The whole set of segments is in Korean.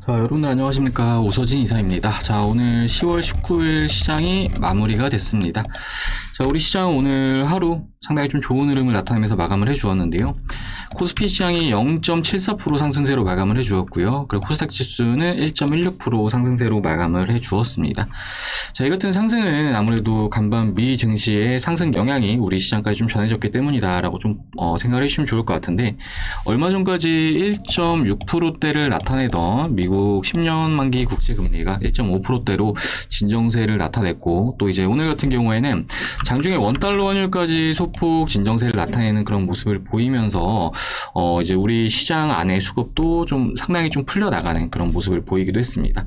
자, 여러분들 안녕하십니까. 오서진 이사입니다. 자, 오늘 10월 19일 시장이 마무리가 됐습니다. 자, 우리 시장 오늘 하루 상당히 좀 좋은 흐름을 나타내면서 마감을 해주었는데요. 코스피 시장이 0.74% 상승세로 마감을 해주었고요. 그리고 코스닥 지수는 1.16% 상승세로 마감을 해주었습니다. 자, 이 같은 상승은 아무래도 간밤 미 증시의 상승 영향이 우리 시장까지 좀 전해졌기 때문이다라고 좀 생각을 해주시면 좋을 것 같은데, 얼마 전까지 1.6%대를 나타내던 미국 10년 만기 국채 금리가 1.5%대로 진정세를 나타냈고, 또 이제 오늘 같은 경우에는 장중에 원달러 환율까지 소폭 진정세를 나타내는 그런 모습을 보이면서 이제 우리 시장 안의 수급도 좀 상당히 좀 풀려나가는 그런 모습을 보이기도 했습니다.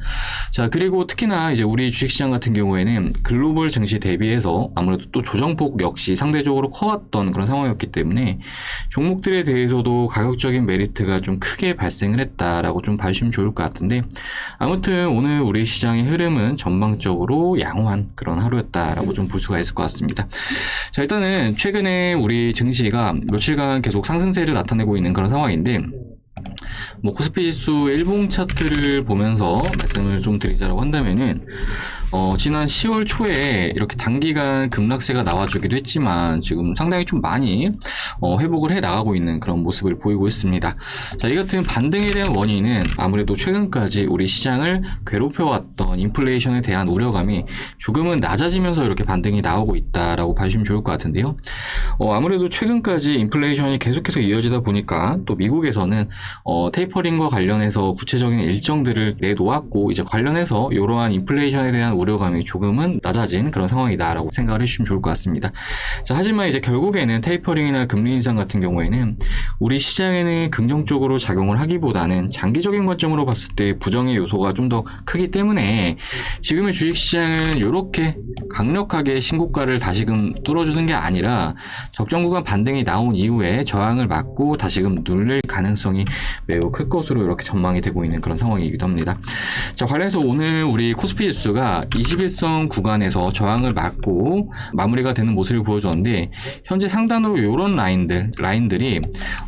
자, 그리고 특히나 이제 우리 주식시장 같은 경우에는 글로벌 증시 대비해서 아무래도 또 조정폭 역시 상대적으로 커왔던 그런 상황이었기 때문에 종목들에 대해서도 가격적인 메리트가 좀 크게 발생을 했다라고 좀 봐주시면 좋을 것 같은데, 아무튼 오늘 우리 시장의 흐름은 전방적으로 양호한 그런 하루였다라고 좀 볼 수가 있을 것 같습니다. 자, 일단은 최근에 우리 증시가 며칠간 계속 상승세를 나타내고 있는 그런 상황인데, 코스피 지수 일봉 차트를 보면서 말씀을 좀 드리자라고 한다면은, 지난 10월 초에 이렇게 단기간 급락세가 나와주기도 했지만, 지금 상당히 좀 많이, 회복을 해 나가고 있는 그런 모습을 보이고 있습니다. 자, 이 같은 반등에 대한 원인은 아무래도 최근까지 우리 시장을 괴롭혀왔던 인플레이션에 대한 우려감이 조금은 낮아지면서 이렇게 반등이 나오고 있다라고 봐주시면 좋을 것 같은데요. 아무래도 최근까지 인플레이션이 계속해서 이어지다 보니까 또 미국에서는 테이퍼링과 관련해서 구체적인 일정들을 내놓았고, 이제 관련해서 이러한 인플레이션에 대한 우려감이 조금은 낮아진 그런 상황이다라고 생각을 해주시면 좋을 것 같습니다. 자, 하지만 이제 결국에는 테이퍼링이나 금리 인상 같은 경우에는 우리 시장에는 긍정적으로 작용을 하기보다는 장기적인 관점으로 봤을 때 부정의 요소가 좀 더 크기 때문에 지금의 주식시장은 이렇게 강력하게 신고가를 다시금 뚫어주는 게 아니라 적정 구간 반등이 나온 이후에 저항을 막고 다시금 누를 가능성이 매우 클 것으로 이렇게 전망이 되고 있는 그런 상황이기도 합니다. 자, 관련해서 오늘 우리 코스피 지수가 21선 구간에서 저항을 막고 마무리가 되는 모습을 보여줬는데, 현재 상단으로 이런 라인들이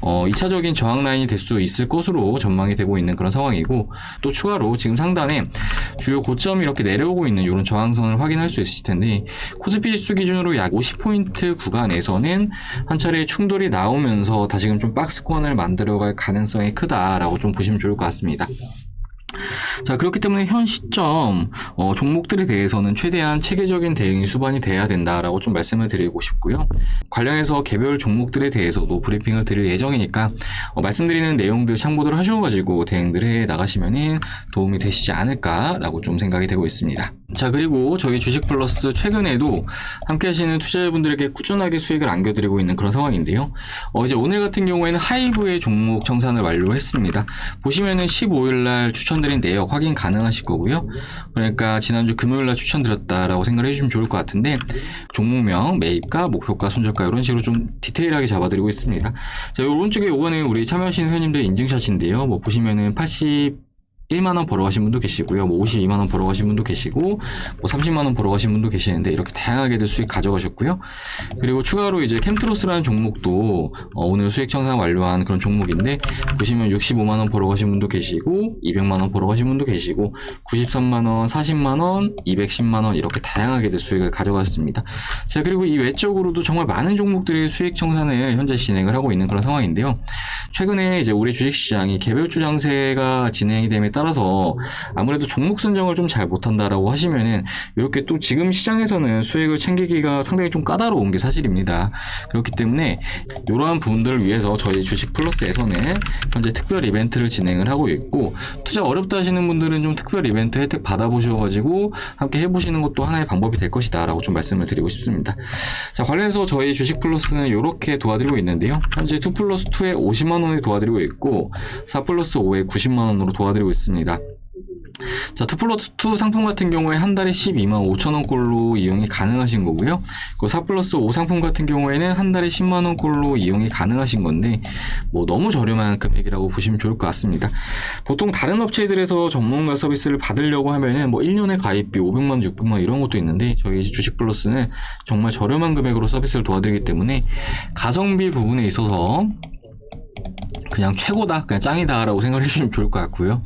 2차적인 저항 라인이 될 수 있을 것으로 전망이 되고 있는 그런 상황이고, 또 추가로 지금 상단에 주요 고점이 이렇게 내려오고 있는 이런 저항선을 확인할 수 있을 텐데, 코스피 지수 기준으로 약 50포인트 구간에서는 한 차례 충돌이 나오면서 다시금 좀 박스권을 만들어갈 가능성이 크다라고 좀 보시면 좋을 것 같습니다. 자, 그렇기 때문에 현 시점 종목들에 대해서는 최대한 체계적인 대응이 수반이 돼야 된다라고 좀 말씀을 드리고 싶고요. 관련해서 개별 종목들에 대해서도 브리핑을 드릴 예정이니까 말씀드리는 내용들 참고를 하셔가지고 대응들 해 나가시면은 도움이 되시지 않을까라고 좀 생각이 되고 있습니다. 자, 그리고 저희 주식플러스 최근에도 함께 하시는 투자자분들에게 꾸준하게 수익을 안겨드리고 있는 그런 상황인데요. 이제 오늘 같은 경우에는 하이브의 종목 청산을 완료했습니다. 보시면은 15일날 추천드린 내역 확인 가능하실 거고요. 그러니까 지난주 금요일날 추천드렸다라고 생각을 해주시면 좋을 것 같은데, 종목명, 매입가, 목표가, 손절가 이런 식으로 좀 디테일하게 잡아드리고 있습니다. 자, 오른쪽에 요거는 우리 참여하시는 회원님들 인증샷인데요. 보시면은 1만원 벌어가신 분도 계시고요. 52만원 벌어가신 분도 계시고, 30만원 벌어가신 분도 계시는데, 이렇게 다양하게들 수익 가져가셨고요. 그리고 추가로 이제 캠트로스라는 종목도 오늘 수익 청산 완료한 그런 종목인데, 보시면 65만원 벌어가신 분도 계시고, 200만원 벌어가신 분도 계시고, 93만원, 40만원, 210만원 이렇게 다양하게들 수익을 가져갔습니다. 자, 그리고 이 외적으로도 정말 많은 종목들이 수익 청산을 현재 진행을 하고 있는 그런 상황인데요. 최근에 이제 우리 주식시장이 개별주 장세가 진행이 됨에 따라서 아무래도 종목 선정을 좀 잘 못한다라고 하시면은, 이렇게 또 지금 시장에서는 수익을 챙기기가 상당히 좀 까다로운 게 사실입니다. 그렇기 때문에 이러한 부분들을 위해서 저희 주식 플러스에서는 현재 특별 이벤트를 진행을 하고 있고, 투자 어렵다 하시는 분들은 좀 특별 이벤트 혜택 받아보셔가지고 함께 해보시는 것도 하나의 방법이 될 것이다 라고 좀 말씀을 드리고 싶습니다. 자, 관련해서 저희 주식 플러스는 이렇게 도와드리고 있는데요. 현재 2+2에 50만원에 도와드리고 있고, 4+5에 90만원으로 도와드리고 있습니다. 자, 2+2 상품 같은 경우에 한 달에 12만 5천원 꼴로 이용이 가능하신 거고요. 그 4+5 상품 같은 경우에는 한 달에 10만원 꼴로 이용이 가능하신 건데, 너무 저렴한 금액이라고 보시면 좋을 것 같습니다. 보통 다른 업체들에서 전문가 서비스를 받으려고 하면은 1년에 가입비 500만, 600만 이런 것도 있는데, 저희 주식 플러스는 정말 저렴한 금액으로 서비스를 도와드리기 때문에 가성비 부분에 있어서 그냥 최고다, 그냥 짱이다라고 생각을 해주시면 좋을 것 같고요.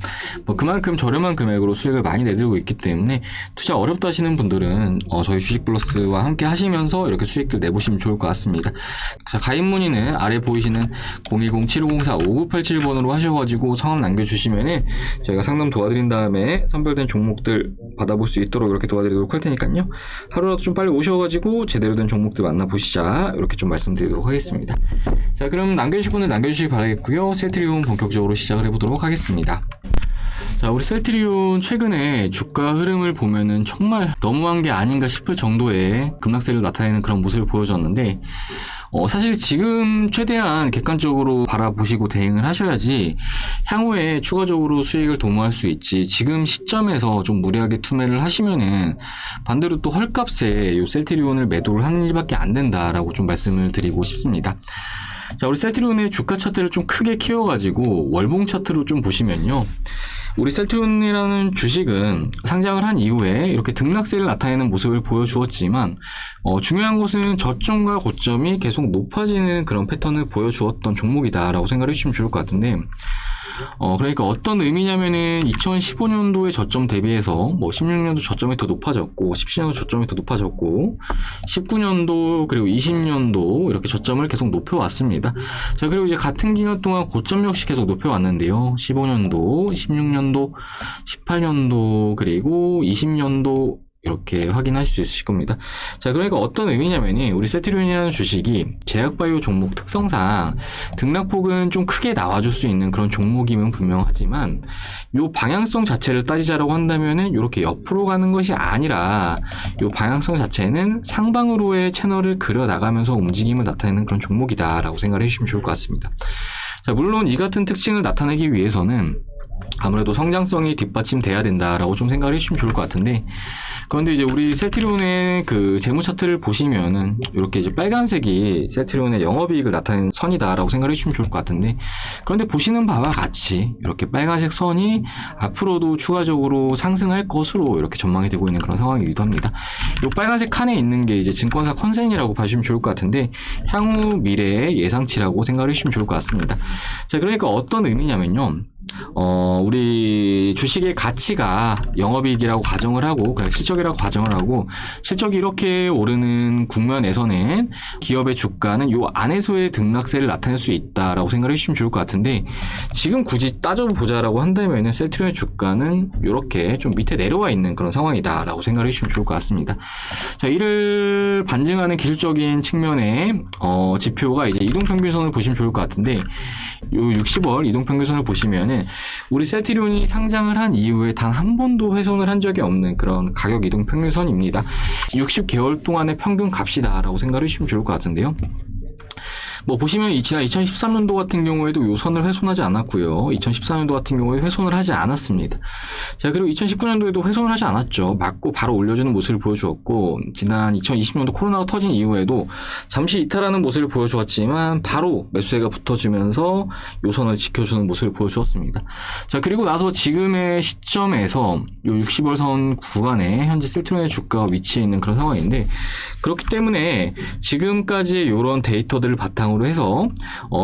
뭐 그만큼 저렴한 금액으로 수익을 많이 내드리고 있기 때문에 투자 어렵다 하시는 분들은 저희 주식플러스와 함께 하시면서 이렇게 수익들 내보시면 좋을 것 같습니다. 자, 가입 문의는 아래 보이시는 010-7504-5987번으로 하셔가지고 성함 남겨주시면은 저희가 상담 도와드린 다음에 선별된 종목들 받아볼 수 있도록 이렇게 도와드리도록 할 테니까요. 하루라도 좀 빨리 오셔가지고 제대로 된 종목들 만나보시자, 이렇게 좀 말씀드리도록 하겠습니다. 자, 그럼 남겨주실 분들 남겨주시기 바라겠고요. 셀트리온 본격적으로 시작을 해보도록 하겠습니다. 자, 우리 셀트리온 최근에 주가 흐름을 보면은 정말 너무한 게 아닌가 싶을 정도의 급락세를 나타내는 그런 모습을 보여줬는데, 사실 지금 최대한 객관적으로 바라보시고 대응을 하셔야지 향후에 추가적으로 수익을 도모할 수 있지, 지금 시점에서 좀 무리하게 투매를 하시면은 반대로 또 헐값에 이 셀트리온을 매도를 하는 일밖에 안 된다라고 좀 말씀을 드리고 싶습니다. 자, 우리 셀트리온의 주가 차트를 좀 크게 키워가지고 월봉 차트로 좀 보시면요, 우리 셀트리온이라는 주식은 상장을 한 이후에 이렇게 등락세를 나타내는 모습을 보여주었지만 중요한 것은 저점과 고점이 계속 높아지는 그런 패턴을 보여주었던 종목이다라고 생각을 해주시면 좋을 것 같은데, 그러니까 어떤 의미냐면은 2015년도의 저점 대비해서 뭐 16년도 저점이 더 높아졌고 17년도 저점이 더 높아졌고 19년도 그리고 20년도 이렇게 저점을 계속 높여왔습니다. 자, 그리고 이제 같은 기간 동안 고점 역시 계속 높여왔는데요. 15년도, 16년도, 18년도 그리고 20년도 이렇게 확인하실 수 있으실 겁니다. 자, 그러니까 어떤 의미냐면이 우리 셀트리온이라는 주식이 제약바이오 종목 특성상 등락폭은 좀 크게 나와줄 수 있는 그런 종목임은 분명하지만 요 방향성 자체를 따지자라고 한다면은 이렇게 옆으로 가는 것이 아니라 요 방향성 자체는 상방으로의 채널을 그려 나가면서 움직임을 나타내는 그런 종목이다라고 생각을 해주시면 좋을 것 같습니다. 자, 물론 이 같은 특징을 나타내기 위해서는 아무래도 성장성이 뒷받침돼야 된다라고 좀 생각을 해주시면 좋을 것 같은데, 그런데 이제 우리 셀트리온의 그 재무 차트를 보시면은 이렇게 이제 빨간색이 셀트리온의 영업이익을 나타내는 선이다라고 생각을 해주시면 좋을 것 같은데, 그런데 보시는 바와 같이 이렇게 빨간색 선이 앞으로도 추가적으로 상승할 것으로 이렇게 전망이 되고 있는 그런 상황이기도 합니다. 이 빨간색 칸에 있는 게 이제 증권사 컨센이라고 봐주시면 좋을 것 같은데, 향후 미래의 예상치라고 생각을 해주시면 좋을 것 같습니다. 자, 그러니까 어떤 의미냐면요, 우리 주식의 가치가 영업이익이라고 가정을 하고, 그냥 실적이라고 가정을 하고, 실적이 이렇게 오르는 국면에서는 기업의 주가는 요 안에서의 등락세를 나타낼 수 있다라고 생각을 해주시면 좋을 것 같은데, 지금 굳이 따져보자라고 한다면은 셀트리온의 주가는 이렇게 좀 밑에 내려와 있는 그런 상황이다라고 생각을 해주시면 좋을 것 같습니다. 자, 이를 반증하는 기술적인 측면의 지표가 이제 이동평균선을 보시면 좋을 것 같은데, 요 60월 이동평균선을 보시면은 우리 셀트리온이 상장을 한 이후에 단 한 번도 훼손을 한 적이 없는 그런 가격 이동 평균선입니다. 60개월 동안의 평균 값이다라고 생각을 해주시면 좋을 것 같은데요. 뭐 보시면 지난 2013년도 같은 경우에도 요 선을 훼손하지 않았고요. 2014년도 같은 경우에 훼손을 하지 않았습니다. 자, 그리고 2019년도에도 훼손을 하지 않았죠. 맞고 바로 올려주는 모습을 보여주었고, 지난 2020년도 코로나가 터진 이후에도 잠시 이탈하는 모습을 보여주었지만 바로 매수세가 붙어주면서 요 선을 지켜주는 모습을 보여주었습니다. 자, 그리고 나서 지금의 시점에서 요 60월 선 구간에 현재 셀트리온의 주가가 위치해 있는 그런 상황인데, 그렇기 때문에 지금까지의 이런 데이터들을 바탕으로 해서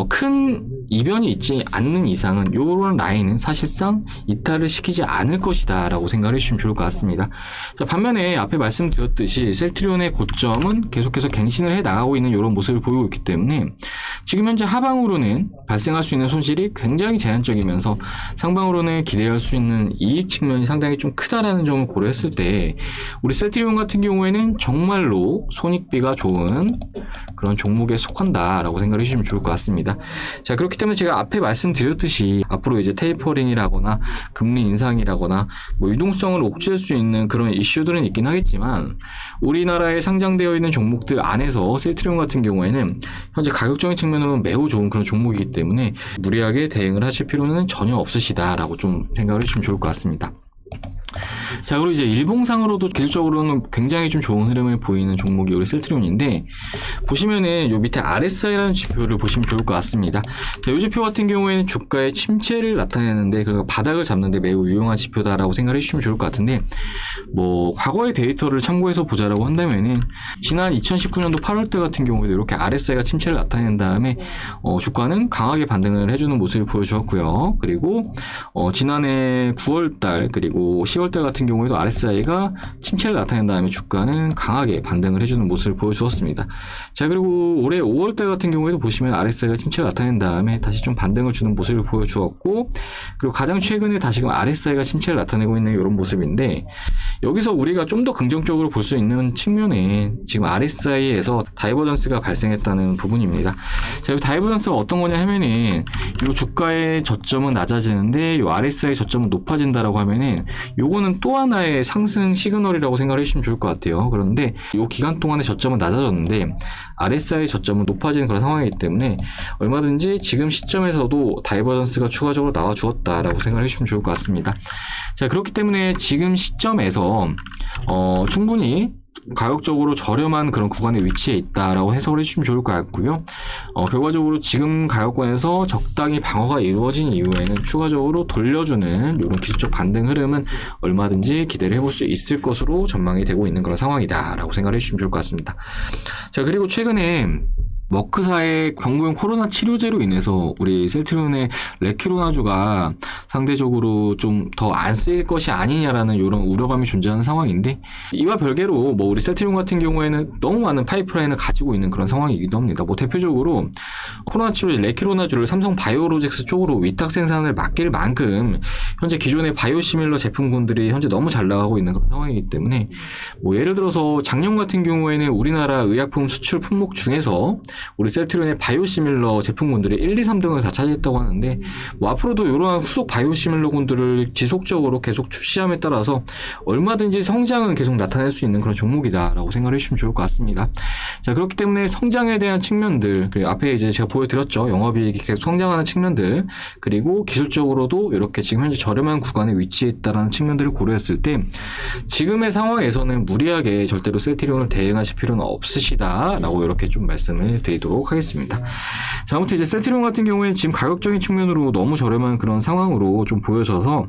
큰 이변이 있지 않는 이상은 이런 라인은 사실상 이탈을 시키지 않을 것이다 라고 생각을 해주시면 좋을 것 같습니다. 자, 반면에 앞에 말씀드렸듯이 셀트리온의 고점은 계속해서 갱신을 해 나가고 있는 이런 모습을 보이고 있기 때문에 지금 현재 하방으로는 발생할 수 있는 손실이 굉장히 제한적이면서 상방으로는 기대할 수 있는 이익 측면이 상당히 좀 크다라는 점을 고려했을 때 우리 셀트리온 같은 경우에는 정말로 손익비가 좋은 그런 종목에 속한다 라고 생각을 해주시면 좋을 것 같습니다. 자, 그렇기 때문에 제가 앞에 말씀드렸듯이 앞으로 이제 테이퍼링이라거나 금리 인상이라거나 뭐 유동성을 옥죄할 수 있는 그런 이슈들은 있긴 하겠지만 우리나라에 상장되어 있는 종목들 안에서 셀트리온 같은 경우에는 현재 가격적인 측면으로는 매우 좋은 그런 종목이기 때문에 무리하게 대응을 하실 필요는 전혀 없으시다라고 좀 생각을 해주시면 좋을 것 같습니다. 자, 그리고 이제 일봉상으로도 기술적으로는 굉장히 좀 좋은 흐름을 보이는 종목이 우리 셀트리온인데, 보시면은 요 밑에 RSI라는 지표를 보시면 좋을 것 같습니다. 자, 이 지표 같은 경우에는 주가의 침체를 나타내는데, 그러니까 바닥을 잡는데 매우 유용한 지표다라고 생각을 해주시면 좋을 것 같은데, 뭐 과거의 데이터를 참고해서 보자라고 한다면은 지난 2019년도 8월달 같은 경우에도 이렇게 RSI가 침체를 나타낸 다음에 주가는 강하게 반등을 해주는 모습을 보여주었고요. 그리고 지난해 9월달 그리고 10월달 같은 경우에도 RSI가 침체를 나타낸 다음에 주가는 강하게 반등을 해주는 모습을 보여주었습니다. 자, 그리고 올해 5월달 같은 경우에도 보시면 RSI가 침체를 나타낸 다음에 다시 좀 반등을 주는 모습을 보여주었고, 그리고 가장 최근에 다시금 RSI가 침체를 나타내고 있는 이런 모습인데, 여기서 우리가 좀 더 긍정적으로 볼 수 있는 측면은 지금 RSI에서 다이버전스가 발생했다는 부분입니다. 자, 이 다이버전스가 어떤 거냐 하면은 이 주가의 저점은 낮아지는데 이 RSI 저점은 높아진다라고 하면은 요거는 또 하나의 상승 시그널이라고 생각을 해주시면 좋을 것 같아요. 그런데 이 기간 동안의 저점은 낮아졌는데 RSI 저점은 높아지는 그런 상황이기 때문에 얼마든지 지금 시점에서도 다이버전스가 추가적으로 나와 주었다라고 생각을 해주시면 좋을 것 같습니다. 자, 그렇기 때문에 지금 시점에서 충분히 가격적으로 저렴한 그런 구간에 위치해 있다라고 해석을 해주시면 좋을 것 같고요. 결과적으로 지금 가격권에서 적당히 방어가 이루어진 이후에는 추가적으로 돌려주는 이런 기술적 반등 흐름은 얼마든지 기대를 해볼 수 있을 것으로 전망이 되고 있는 그런 상황이다라고 생각을 해주시면 좋을 것 같습니다. 자, 그리고 최근에 머크사의 경구용 코로나 치료제로 인해서 우리 셀트리온의 레키로나주가 상대적으로 좀 더 안 쓰일 것이 아니냐라는 이런 우려감이 존재하는 상황인데, 이와 별개로 뭐 우리 셀트리온 같은 경우에는 너무 많은 파이프라인을 가지고 있는 그런 상황이기도 합니다. 뭐 대표적으로 코로나 치료제 레키로나주를 삼성 바이오로직스 쪽으로 위탁 생산을 맡길 만큼 현재 기존의 바이오시밀러 제품군들이 현재 너무 잘 나가고 있는 그런 상황이기 때문에, 뭐 예를 들어서 작년 같은 경우에는 우리나라 의약품 수출 품목 중에서 우리 셀트리온의 바이오시밀러 제품군들이 1, 2, 3등을 다 차지했다고 하는데, 뭐 앞으로도 이러한 후속 바이오시밀러군들을 지속적으로 계속 출시함에 따라서 얼마든지 성장은 계속 나타낼 수 있는 그런 종목이다라고 생각을 해주시면 좋을 것 같습니다. 자, 그렇기 때문에 성장에 대한 측면들, 그리고 앞에 이제 제가 보여드렸죠. 영업이익이 계속 성장하는 측면들, 그리고 기술적으로도 이렇게 지금 현재 저렴한 구간에 위치해 있다는 측면들을 고려했을 때 지금의 상황에서는 무리하게 절대로 셀트리온을 대응하실 필요는 없으시다라고 이렇게 좀 말씀을 드리도록 하겠습니다. 자, 아무튼 이제 셀트리온 같은 경우에 지금 가격적인 측면으로 너무 저렴한 그런 상황으로 좀 보여져서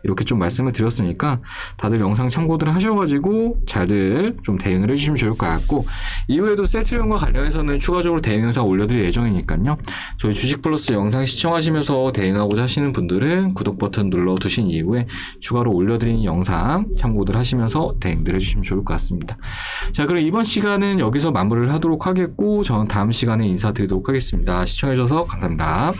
이렇게 좀 말씀을 드렸으니까 다들 영상 참고들 하셔가지고 잘들 좀 대응을 해주시면 좋을 것 같고, 이후에도 셀트리온과 관련해서는 추가적으로 대응 영상 올려드릴 예정이니까요. 저희 주식플러스 영상 시청하시면서 대응하고자 하시는 분들은 구독 버튼 눌러두신 이후에 추가로 올려드린 영상 참고들 하시면서 대응들 해주시면 좋을 것 같습니다. 자, 그럼 이번 시간은 여기서 마무리를 하도록 하겠고, 저는 다음 시간에 인사드리도록 하겠습니다. 시청해주셔서 감사합니다.